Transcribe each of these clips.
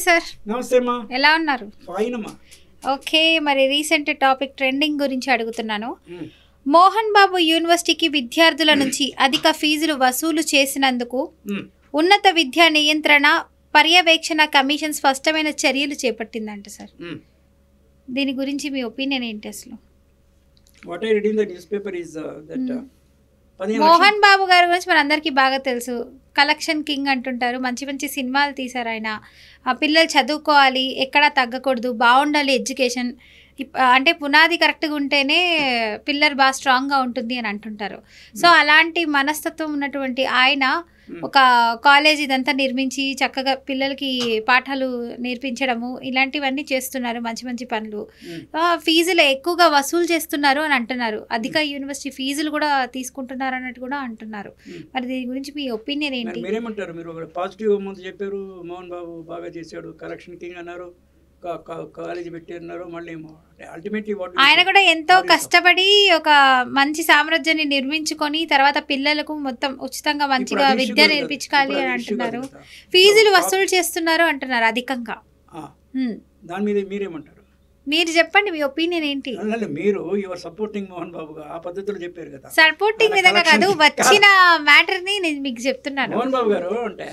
Sir. నమస్తే అమ్మా. ఎలా ఉన్నారు? ఫైన్ అమ్మా. ఓకే, మరి రీసెంట్ టాపిక్ ట్రెండింగ్ గురించి అడుగుతున్నాను. మోహన్ బాబు యూనివర్సిటీకి విద్యార్థుల నుంచి అధిక ఫీజులు వసూలు చేసినందుకు ఉన్నత విద్యా నియంత్రణ పర్యవేక్షణ కమిషన్ స్పష్టమైన చర్యలు చేపట్టిందంట సార్. దీని గురించి మీ ఒపీనియన్ ఏంటి అసలు? What I read in the news paper is that Mohan Babu గారి గురించి మనందరికీ బాగా తెలుసు. కలెక్షన్ కింగ్ అంటుంటారు. మంచి మంచి సినిమాలు తీశారు ఆయన. పిల్లలు చదువుకోవాలి, ఎక్కడా తగ్గకూడదు, బాగుండాలి ఎడ్యుకేషన్, అంటే పునాది కరెక్ట్గా ఉంటేనే పిల్లర్ బాగా స్ట్రాంగ్గా ఉంటుంది అని అంటుంటారు. సో అలాంటి మనస్తత్వం ఉన్నటువంటి ఆయన ఒక కాలేజ్ ఇదంతా నిర్మించి చక్కగా పిల్లలకి పాఠాలు నేర్పించడము ఇలాంటివన్నీ చేస్తున్నారు. మంచి మంచి పనులు. ఫీజులు ఎక్కువగా వసూలు చేస్తున్నారు అని అంటున్నారు. అధిక యూనివర్సిటీ ఫీజులు కూడా తీసుకుంటున్నారు అన్నట్టు కూడా అంటున్నారు. మరి దీని గురించి మీ ఒపీనియన్ ఏంటి? మీరేమంటారు? మీరు పాజిటివ్ ముందు చెప్పారు, మోహన్ బాబు బాగా చేశాడు, కలెక్షన్ కింగ్ అన్నారు, కాలేజీ పెట్టారు. మళ్ళీ అల్టిమేట్లీ ఆయన కూడా ఎంతో కష్టపడి ఒక మంచి సామ్రాజ్యాన్ని నిర్మించుకొని తర్వాత పిల్లలకు మొత్తం ఉచితంగా మంచిగా విద్య నేర్పించాలి అని అంటున్నారు. ఫీజులు వసూలు చేస్తున్నారు అంటున్నారు అధికంగా. దాని మీద మీరేమంటారు? మీరు చెప్పండి, మీ ఒపీనియన్ ఏంటి? మీరు యువర్ సపోర్టింగ్ మోహన్ బాబు ఆ పద్ధతిలో చెప్పారు కదా. సపోర్టింగ్ విధంగా కాదు, వచ్చిన మ్యాటర్ ని నేను మీకు చెప్తున్నాను. మోహన్ బాబు గారు అంటే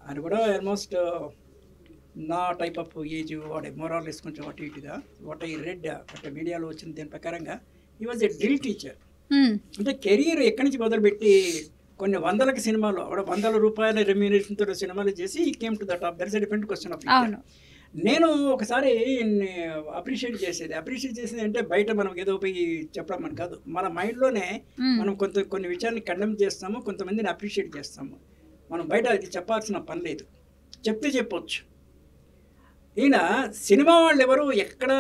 ఆయన కూడా ఆల్మోస్ట్ నా టైప్ ఆఫ్ ఏజ్ వాడే మోరాలెస్ కొంచెం అటు ఇటుగా వాట్ ఐ రెడ్ అంటే మీడియాలో వచ్చిన దీని ప్రకారంగా ఈ వాజ్ ఎ డ్రిల్ టీచర్. అంటే కెరీర్ ఎక్కడి నుంచి మొదలుపెట్టి కొన్ని వందలకి సినిమాలు ఆవిడ వందల రూపాయల రెమ్యూనరేషన్తో సినిమాలు చేసి ఈ came to the top. That is a different question of. నేను ఒకసారి అప్రిషియేట్ చేసేది అంటే బయట మనం ఏదో పోయి చెప్పడం అని కాదు, మన మైండ్లోనే మనం కొన్ని విషయాన్ని కండెమ్ చేస్తాము, కొంతమందిని అప్రిషియేట్ చేస్తాము. మనం బయట అది చెప్పాల్సిన పని లేదు, చెప్తే చెప్పొచ్చు. ఈయన సినిమా వాళ్ళు ఎవరు ఎక్కడ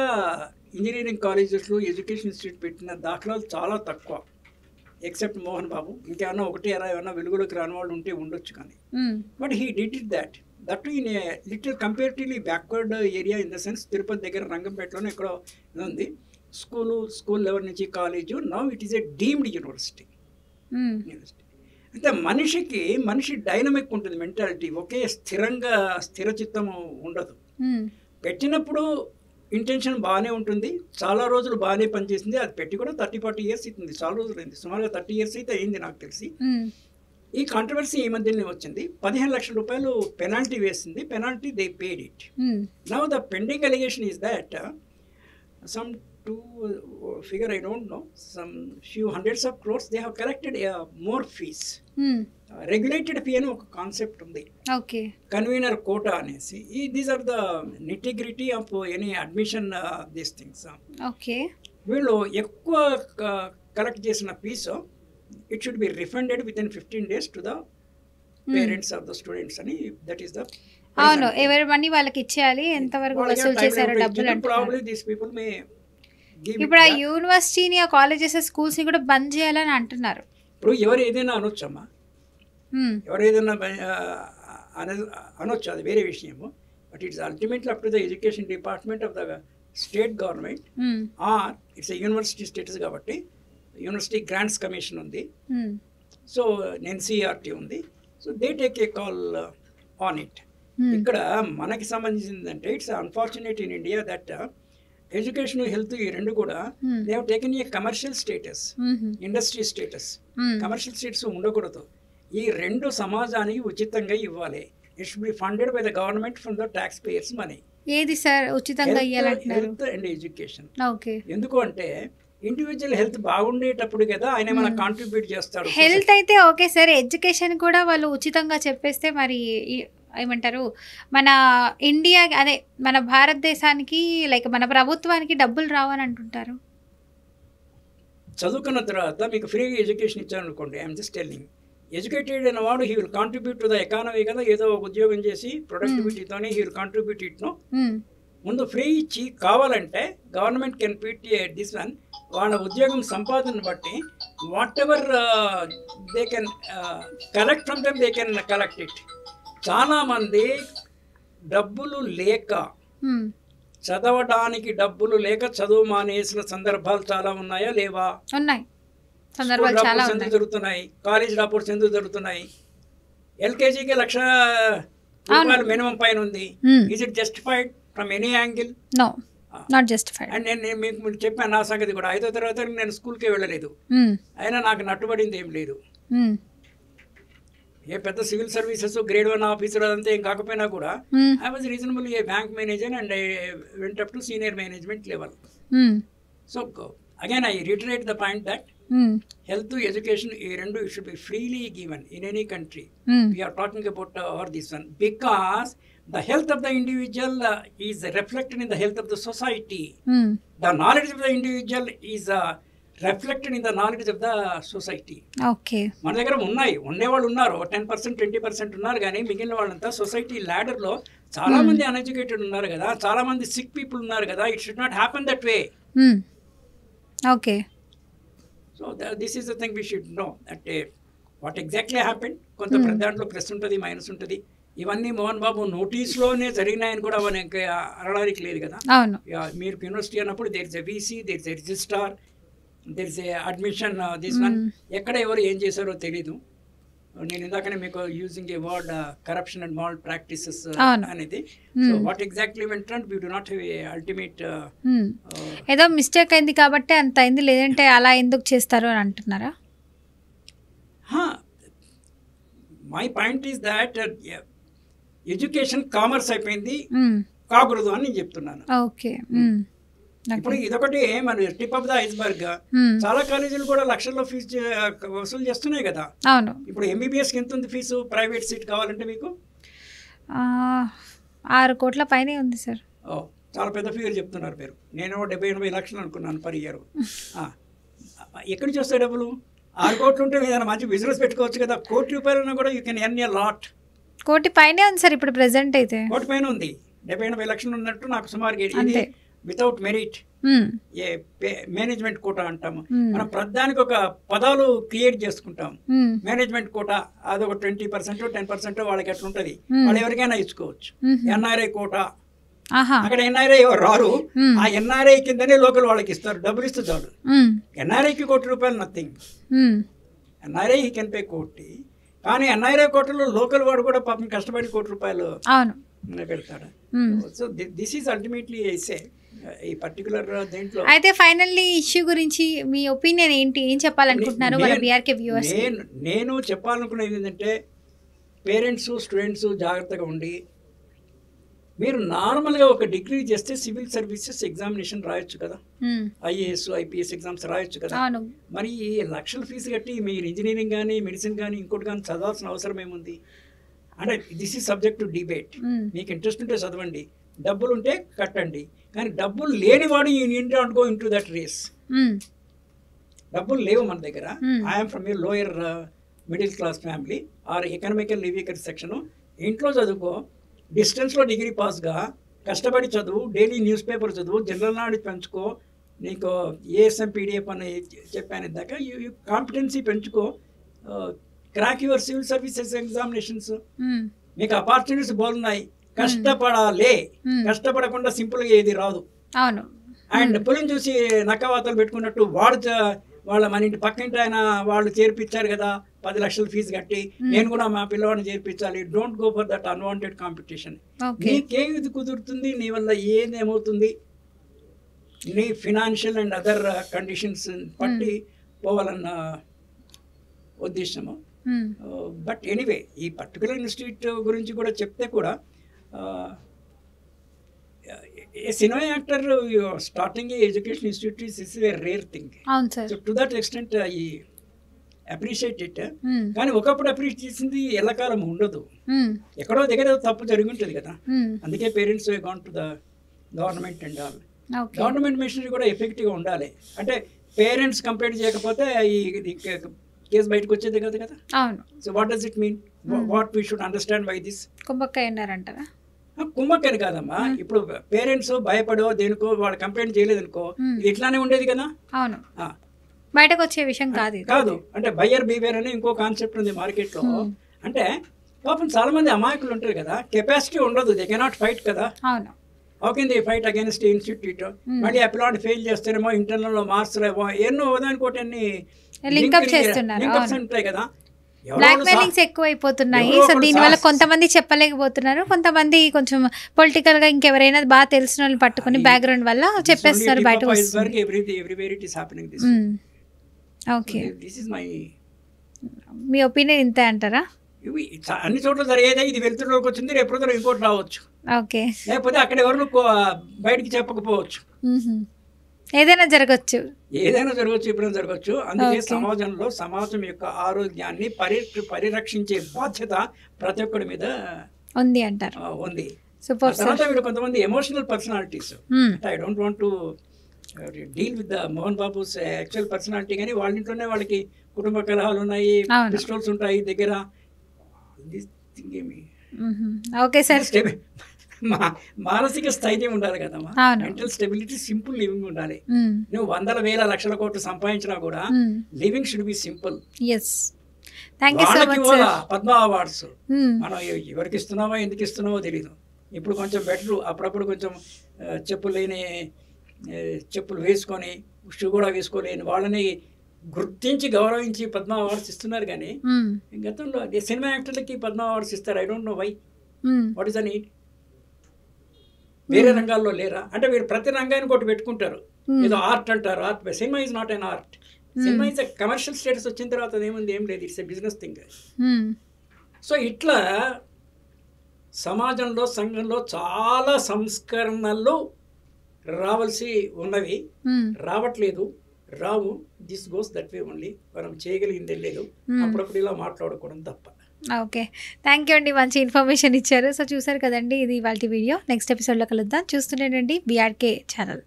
ఇంజనీరింగ్ కాలేజెస్లో ఎడ్యుకేషన్ ఇన్స్టిట్యూట్ పెట్టిన దాఖలాలు చాలా తక్కువ, ఎక్సెప్ట్ మోహన్ బాబు. ఇంకేమన్నా ఒకటి ఏమన్నా వెలుగులోకి రాని వాళ్ళు ఉంటే ఉండొచ్చు కానీ. But he did it that in a little comparatively backward area in the sense Tirupati దగ్గర రంగంపేటలోనే ఎక్కడో ఉంది స్కూల్ లెవెల్ నుంచి college. Now it is a deemed university. అంటే మనిషి డైనమిక్ ఉంటుంది, మెంటాలిటీ ఒకే స్థిరచిత్తము ఉండదు. పెట్టినప్పుడు ఇంటెన్షన్ బాగానే ఉంటుంది, చాలా రోజులు బాగానే పనిచేసింది. అది పెట్టి కూడా 30-40 years అవుతుంది, చాలా రోజులు అయింది, సుమారుగా 30 years అయితే అయింది నాకు తెలిసి. ఈ కాంట్రవర్సీ ఈ మధ్యనే వచ్చింది. 15 లక్షల రూపాయలు పెనాల్టీ వేసింది. Penalty they paid it. Now the pending allegation is that some figure I don't know, some few hundreds of crores they have collected more fees. Regulated fee అని ఒక కాన్సెప్ట్ ఉంది, కన్వీనర్ కోటా అనేసి. These are the nitty gritty of any admission these things. వీళ్ళు ఎక్కువ collect చేసిన fees it should be refunded within 15 days to the parents of the students అని. That is the అవును, ఎవరి మనీ వాళ్ళకి ఇచ్చేయాలి. ఎంతవరకు వసూలు చేశారో డబ్బులు అంటే ప్రాబ్లీ దీస్ పీపుల్ మే. ఇప్పుడు ఆ యూనివర్సిటీని, ఆ కాలేజెస్, స్కూల్స్ని కూడా బంద్ చేయాలని అంటున్నారు. ఇప్పుడు ఎవరు ఏదైనా అనొచ్చమ్మా, ఎవరు ఏదైనా అనొచ్చు, అది వేరే విషయము. But it's ultimately up to the education department of the state government or it's university status కాబట్టి యూనివర్సిటీ గ్రాంట్స్ కమిషన్ ఉంది, సో ఎన్సీఆర్టీ ఉంది, so they take a call on it. ఇక్కడ మనకి సంబంధించిందంటే it's unfortunate in India that education, health ఈ రెండు కూడా they have taken a commercial status, industry status. Commercial status ఉండకూడదు. ఈ రెండు సమాజానికి ఉచితంగా ఇవ్వాలి. It should be funded by the government from the tax payers money. ఏది సార్ ఉచితంగా ఇవ్వాలంటున్నారు? Health and education. ఓకే, ఎందుకు అంటే ఇండివిజువల్ హెల్త్ బాగుండేటప్పుడు కదా ఆయన ఏమైనా కాంట్రిబ్యూట్ చేస్తాడు. హెల్త్ అయితే ఓకే సార్, ఎడ్యుకేషన్ కూడా వాళ్ళు ఉచితంగా చెప్పేస్తే మరి ఏమంటారు, మన ఇండియా అదే మన భారతదేశానికి లైక్ మన ప్రభుత్వానికి డబ్బులు రావని అంటుంటారు. చదువుకున్న తర్వాత మీకు ఫ్రీగా ఎడ్యుకేషన్ ఇచ్చారనుకోండి, ఐఎమ్ జస్ట్ టెల్లింగ్, ఎడ్యుకేటెడ్ అయిన వాడు he will contribute to the economy కదా. ఏదో ఉద్యోగం చేసి ప్రొడక్టివిటీతోనే హీ విల్ కాంట్రిబ్యూట్ ఇట్ను. ముందు ఫ్రీ ఇచ్చి కావాలంటే government can pit this one, వాళ్ళ ఉద్యోగం సంపాదన బట్టి whatever they can collect from them they can collect it. చాలామంది డబ్బులు లేక, చదవడానికి డబ్బులు లేక చదువు మానేసిన సందర్భాలు చాలా ఉన్నాయా లేవా? ఉన్నాయి. ఎందుకు జరుగుతున్నాయి? కాలేజ్ డ్రాప్అవుట్స్ ఎందుకు జరుగుతున్నాయి? ఎల్కేజీకి 1,00,000 రూపాయలు మినిమం పైన ఉంది. Is it justified from any angle? No, not justified. And నేను మీకు చెప్పాను నా సంగతి కూడా. 5వ తరగతి నేను స్కూల్కే వెళ్ళలేదు, అయినా నాకు నట్టుబడింది ఏం లేదు. ఏ పెద్ద సివిల్ సర్వీసెస్ గ్రేడ్ 1 ఆఫీసర్ అదంతా ఏం కాకపోయినా కూడా I was reasonable a bank manager and I went up to senior management level. So again I reiterate the point that health education ఈ రెండు should be freely given in any country. We are talking about or this one because the health of the individual is reflected in the health of the society. The knowledge of the individual is reflected in the knowledge of the society. Okay. మన దగ్గర ఉండేవాళ్ళు ఉన్నారు 10% 20% ఉన్నారు, కానీ మిగిలిన వాళ్ళంతా society ladder లో చాలా మంది అన్ఎడ్యుకేటెడ్ ఉన్నారు కదా, చాలా మంది సిక్ పీపుల్ ఉన్నారు కదా. It should not happen that way. Okay. So this is the thing we should know that what exactly happened. కొంత దాంట్లో ప్లస్ ఉంటుంది, మైనస్ ఉంటుంది. ఇవన్నీ మోహన్ బాబు నోటీస్లోనే జరిగినాయని కూడా మనకి అనడానికి లేదు కదా. మీరు యూనివర్సిటీ అన్నప్పుడు there is a VC, there is a registrar, there is a admission, this one. ఎక్కడ ఎవరు ఏం చేశారో తెలీదు. నేను ఇందాకనే మీకు using a word corruption and malpractices అనేది. So what exactly went on, we do not have a ultimate. ఏదో మిస్టేక్ అయింది కాబట్టి అంత అయింది, లేదంటే అలా ఎందుకు చేస్తారు అని అంటున్నారా? My point is that education commerce అయిపోయింది, కాకూడదు అని నేను చెప్తున్నాను. ఓకే. ఇప్పుడు ఇదొకటి మన టిప్ ఆఫ్ ద ఐస్బర్గ్. చాలా కాలేజీలు కూడా లక్షల్లో ఫీజు వసూలు చేస్తున్నాయి కదా. అవును. ఇప్పుడు ఎంబీబీఎస్కి ఎంత ఉంది ఫీజు? ప్రైవేట్ సీట్ కావాలంటే మీకు 6 కోట్ల పైనే ఉంది సార్. చాలా పెద్ద ఫిగర్ చెప్తున్నారు మీరు. నేను 70-80 లక్షలు అనుకున్నాను పర్ ఇయర్. ఎక్కడి నుంచి వస్తాయి డబ్బులు? 6 కోట్లు ఉంటే ఏదైనా మంచి బిజినెస్ పెట్టుకోవచ్చు కదా. ₹1 కోటి కూడా you can earn a lot. కోటి పైనే ఉంది సార్ ఇప్పుడు ప్రెసెంట్ అయితే. కోటి పైన ఉంది. 70-80 లక్షలు ఉన్నట్టు నాకు సుమారుగా. వితౌట్ మెరిట్, ఏ మేనేజ్మెంట్ కోటా అంటాము మనం. ప్రధానికి ఒక పదాలు క్రియేట్ చేసుకుంటాం. మేనేజ్మెంట్ కోటా అదొక 20% 10% వాళ్ళకి ఎట్లా ఉంటుంది, వాళ్ళు ఎవరికైనా ఇచ్చుకోవచ్చు. ఎన్ఆర్ఐ కోటా, అక్కడ ఎన్ఆర్ఐ ఎవరు రారు, ఆ ఎన్ఆర్ఐ కిందనే లోకల్ వాళ్ళకి ఇస్తారు, డబ్బులు ఇస్తూ చాలు. ఎన్ఆర్ఐకి ₹1 nothing. NRI he can pay కోటి, కానీ ఎన్ఆర్ఐ కోటలో లోకల్ వాడు కూడా పాపం కష్టపడి ₹1 పెడతాడు. సో దిస్ ఈస్ అల్టిమేట్లీ ఐసే ఈ పర్టికులర్ దేంట్లో. అయితే ఫైనల్లీ ఇష్యూ గురించి మీ ఒపీనియన్ ఏంటి, ఏం చెప్పాలనుకుంటున్నారు మన బీఆర్కే వ్యూవర్స్? నేను చెప్పాలనుకునేది ఏంటంటే పేరెంట్స్ స్టూడెంట్స్ జాగ్రత్తగా ఉండి, మీరు నార్మల్గా ఒక డిగ్రీ చేస్తే సివిల్ సర్వీసెస్ ఎగ్జామినేషన్ రాయొచ్చు కదా, ఐఏఎస్ ఐపీఎస్ ఎగ్జామ్స్ రాయొచ్చు కదా. మరి లక్షల ఫీజు కట్టి మీరు ఇంజనీరింగ్ కానీ మెడిసిన్ కానీ ఇంకోటి కానీ చదవాల్సిన అవసరం ఏముంది అంటే this is subject to debate. మీకు ఇంట్రెస్ట్ ఉంటే చదవండి, డబ్బులు ఉంటే కట్టండి, కానీ డబ్బులు లేనివాడు you need not go into that race. డబ్బులు లేవు మన దగ్గర. I'm from a lower middle class family or economical weaker section. ఇంట్లో చదువుకో, డిస్టెన్స్లో డిగ్రీ పాస్గా కష్టపడి చదువు, డైలీ న్యూస్ పేపర్ చదువు, జనరల్ నాలెడ్జ్ పెంచుకో, నీకు ఏఎస్ఎం పీడిఎఫ్ అని చెప్పాను ఇందాక, కాంపిటెన్సీ పెంచుకో, crack your civil services examinations. మీకు ఆపర్చునిటీస్ బాగున్నాయి, కష్టపడాలి. కష్టపడకుండా సింపుల్గా ఏది రాదు. అండ్ పులిని చూసి నక్కవాతలు పెట్టుకున్నట్టు వాళ్ళ మన ఇంటి పక్కింటి ఆయన వాళ్ళు చేర్పించారు కదా 10 లక్షల ఫీజు కట్టి, నేను కూడా మా పిల్లవాడిని చేర్పించాలి. Don't go for that unwanted competition. నీకేది కుదురుతుంది, నీ వల్ల ఏమవుతుంది, నీ ఫినాన్షియల్ అండ్ అదర్ కండిషన్స్ పట్టి పోవాలన్న ఉద్దేశము. బట్ ఎనీవే ఈ పర్టికులర్ ఇన్స్టిట్యూట్ గురించి కూడా చెప్తే కూడా a cinema actor starting a education institute is a rare thing. So to that extent I appreciate it. కానీ ఒకప్పుడు అప్రిషియేట్ చేసింది ఎల్లకాలం ఉండదు, ఎక్కడో దగ్గర తప్పు జరిగి ఉంటుంది కదా. అందుకే parents gone to the government and all. Government machinery కూడా ఎఫెక్టివ్గా ఉండాలి. అంటే పేరెంట్స్ కంప్లైంట్ చేయకపోతే ఈ కేసు బయటకు వచ్చేది కదా కదా. So what does it mean, what we should understand by this? కుంభకాయ అన్నారంటారా? కుంభకని కాదమ్మా. ఇప్పుడు పేరెంట్స్ భయపడో దేనికో వాళ్ళు కంప్లైంట్ చేయలేదు అనుకో, ఇది ఇట్లానే ఉండేది కదా. అవును, బయటకు వచ్చే విషయం కాదు. అంటే బయ్యర్ బిహేవియర్ అని ఇంకో కాన్సెప్ట్ ఉంది మార్కెట్ లో. అంటే పాపం చాలా మంది అమాయకులు ఉంటారు కదా, కెపాసిటీ ఉండదు, దే కెనాట్ ఫైట్ కదా. అవును, how can they fight against institute? మళ్ళీ అప్లాంట్ ఫెయిల్ చేస్తారేమో, ఇంటర్నల్ లో మార్క్స్ ఎన్నో దానికోటి అన్ని లింకప్ చేస్తున్నారు ఉంటాయి కదా. బ్లాక్ మెయిలింగ్స్ ఎక్కువ అయిపోతున్నాయి. సో దీనివల్ల కొంతమంది చెప్పలేకపోతున్నారు, కొంతమంది కొంచెం పొలిటికల్ గా ఇంకెవరైనా బాగా తెలిసిన వాళ్ళు పట్టుకొని బ్యాక్గ్రౌండ్ వల్ల చెప్పేస్తున్నారు బయట. ఓకే, మీ ఒపీనియన్ ఇంతే అంటారా? అన్ని చోట్ల జరిగేదే, ఇది వెళ్తుల్లోకి వచ్చింది, రేపు రోజున ఇంకోటి రావచ్చు. ఓకే, లేకపోతే అక్కడ ఎవరు బయటికి చెప్పకపోవచ్చు. ఏదైనా జరగచ్చు, ఎప్పుడైనా జరగచ్చు. అందుకే సమాజంలో సమాజం యొక్క ఆరోగ్యాన్ని పరిరక్షించే బాధ్యత ప్రతి ఒక్కడి మీద ఉంది అంటారు. ఉంది. తర్వాత వీళ్ళు కొంతమంది emotional personalities, I don't want to deal with the Mohan Babu's actual personality, కానీ వాళ్ళ ఇంట్లోనే వాళ్ళకి కుటుంబ కలహాలు ఉన్నాయి, పిస్టల్స్ ఉంటాయి దగ్గర. ఓకే సార్, మానసిక స్థైర్యం ఉండాలి కదమ్మా, మెంటల్ స్టెబిలిటీ, సింపుల్ లివింగ్ ఉండాలి. నువ్వు 100,000 లక్షల కోట్లు సంపాదించినా కూడా living should be simple. Padma awards మనం ఎవరికి ఇస్తున్నావో ఎందుకు ఇస్తున్నావో తెలీదు. ఇప్పుడు కొంచెం బెటర్, అప్పుడప్పుడు కొంచెం చెప్పులు వేసుకొని షూ కూడా వేసుకోలేని వాళ్ళని గుర్తించి గౌరవించి పద్మ అవార్డ్స్ ఇస్తున్నారు. కానీ గతంలో సినిమా యాక్టర్లకి పద్మ అవార్డ్స్ ఇస్తారు. I don't know why, what is the need? వేరే రంగాల్లో లేరా? అంటే వీరు ప్రతి రంగాన్ని ఒకటి పెట్టుకుంటారు, ఏదో ఆర్ట్ అంటారు. Art, cinema is not an art. Cinema is commercial status వచ్చిన తర్వాత అదేముంది, ఏం లేదు, it's a business thing. So ఇట్లా సమాజంలో, సంఘంలో చాలా సంస్కరణలు రావాల్సి ఉన్నవి, రావట్లేదు, రావు. This goes that way only. మనం చేయగలిగింది లేదు, అప్పుడప్పుడు ఇలా మాట్లాడుకోవడం తప్ప. ఓకే, థ్యాంక్ యూ అండి, మంచి ఇన్ఫర్మేషన్ ఇచ్చారు. సో చూసారు కదండి, ఇది ఇవాల్టి వీడియో. నెక్స్ట్ ఎపిసోడ్లో కలుద్దాం. చూస్తుండేనండి BRK ఛానల్.